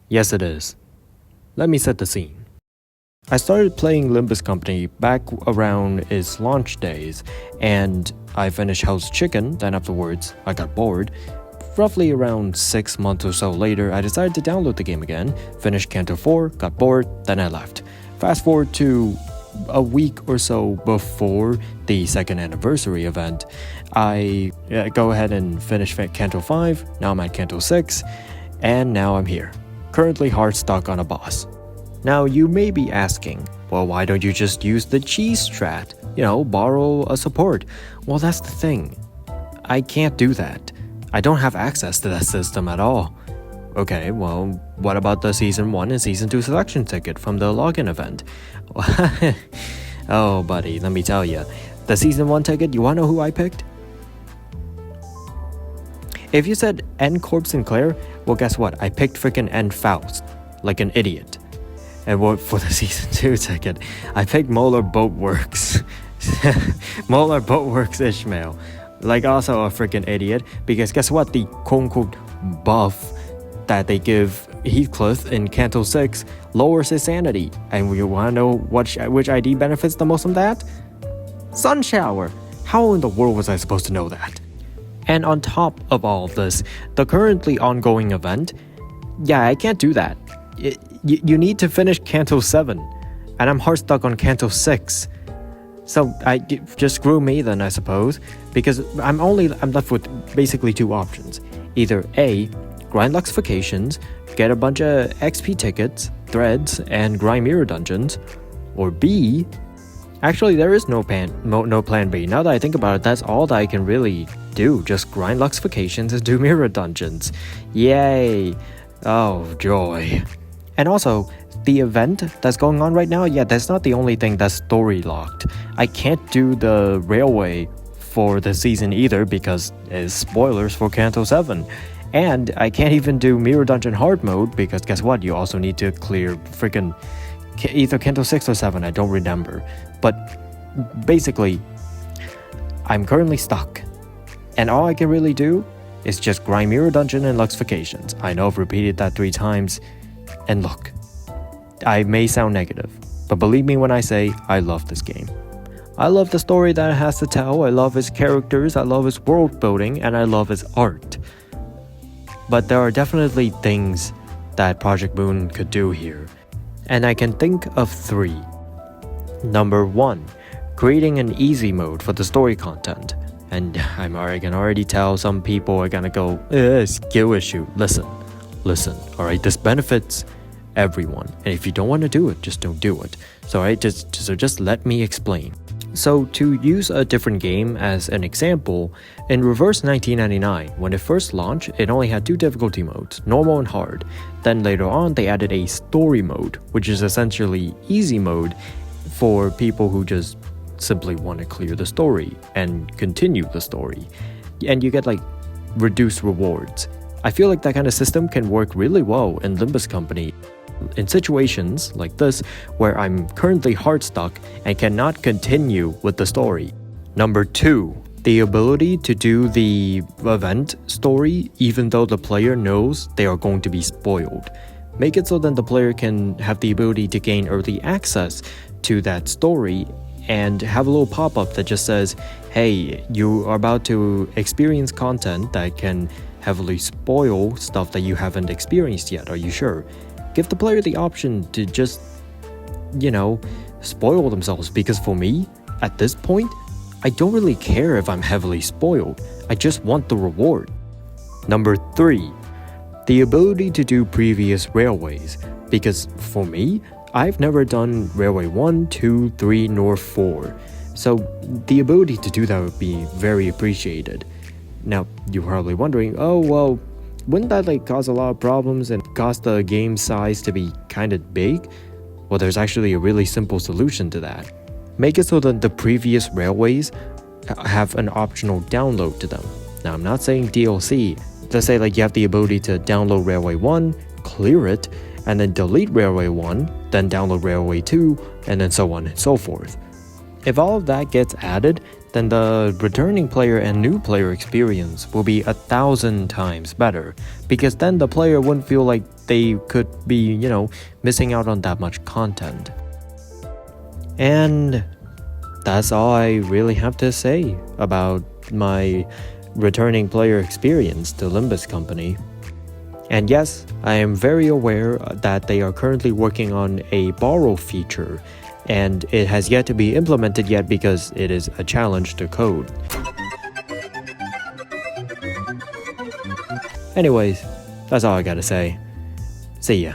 Yes, it is. Let me set the scene. I started playing Limbus Company back around its launch days, and I finished Hell's Chicken, then afterwards I got bored. Roughly around 6 months or so later, I decided to download the game again, finished Canto 4, got bored, then I left. Fast forward to a week or so before the second anniversary event, I go ahead and finish Canto 5, now I'm at Canto 6, and now I'm here. Currently hard stuck on a boss. Now you may be asking, well, why don't you just use the cheese strat? Borrow a support. Well, that's the thing. I can't do that. I don't have access to that system at all. Okay, well, what about the Season 1 and Season 2 selection ticket from the login event? Oh, buddy, let me tell you. The Season 1 ticket, you wanna know who I picked? If you said N. Corp Sinclair, well, guess what? I picked freaking N. Faust, like an idiot. And for the Season 2 ticket, I picked Molar Boatworks. Molar Boatworks Ishmael. Like also a freaking idiot, because guess what? The quote-unquote buff that they give Heathcliff in Canto 6 lowers his sanity. And you wanna know which ID benefits the most from that? Sun Shower! How in the world was I supposed to know that? And on top of all of this, the currently ongoing event, I can't do that. You need to finish Canto 7, and I'm hard stuck on Canto 6. So just screw me then, I suppose, because I'm left with basically two options. Either A, grind Luxifications, get a bunch of XP tickets, threads, and grind mirror dungeons, or B, actually there is no plan B. Now that I think about it, that's all that I can really do, just grind Luxifications and do mirror dungeons. Yay! Oh, joy. And also, the event that's going on right now, that's not the only thing that's story locked. I can't do the railway for the season either because it's spoilers for Canto 7. And I can't even do Mirror Dungeon hard mode because guess what? You also need to clear freaking either Canto 6 or 7, I don't remember. But basically, I'm currently stuck. And all I can really do is just grind Mirror Dungeon and Luxifications. I know I've repeated that 3 times. And look, I may sound negative, but believe me when I say I love this game. I love the story that it has to tell, I love its characters, I love its world building, and I love its art. But there are definitely things that Project Moon could do here, and I can think of 3. Number 1, creating an easy mode for the story content. And I can already tell some people are gonna go, skill issue. Listen, alright, this benefits everyone, and if you don't want to do it, just don't do it. So just let me explain. So to use a different game as an example, in Reverse 1999, when it first launched, it only had 2 difficulty modes, normal and hard. Then later on, they added a story mode, which is essentially easy mode for people who just simply want to clear the story and continue the story. And you get like reduced rewards. I feel like that kind of system can work really well in Limbus Company in situations like this where I'm currently hard stuck and cannot continue with the story. Number 2, the ability to do the event story even though the player knows they are going to be spoiled. Make it so that the player can have the ability to gain early access to that story and have a little pop-up that just says, hey, you are about to experience content that can heavily spoil stuff that you haven't experienced yet. Are you sure? Give the player the option to just, spoil themselves, because for me, at this point, I don't really care if I'm heavily spoiled. I just want the reward. Number 3, the ability to do previous railways, because for me, I've never done Railway 1, 2, 3, nor 4. So the ability to do that would be very appreciated. Now, you're probably wondering, oh, well, wouldn't that cause a lot of problems and cause the game size to be kind of big? Well, there's actually a really simple solution to that. Make it so that the previous railways have an optional download to them. Now, I'm not saying DLC. Let's say you have the ability to download Railway 1, clear it, and then delete Railway 1, then download Railway 2, and then so on and so forth. If all of that gets added, then the returning player and new player experience will be 1,000 times better, because then the player wouldn't feel like they could be, missing out on that much content. And that's all I really have to say about my returning player experience to Limbus Company. And yes, I am very aware that they are currently working on a borrow feature, and it has yet to be implemented yet because it is a challenge to code. Anyways, that's all I gotta say. See ya.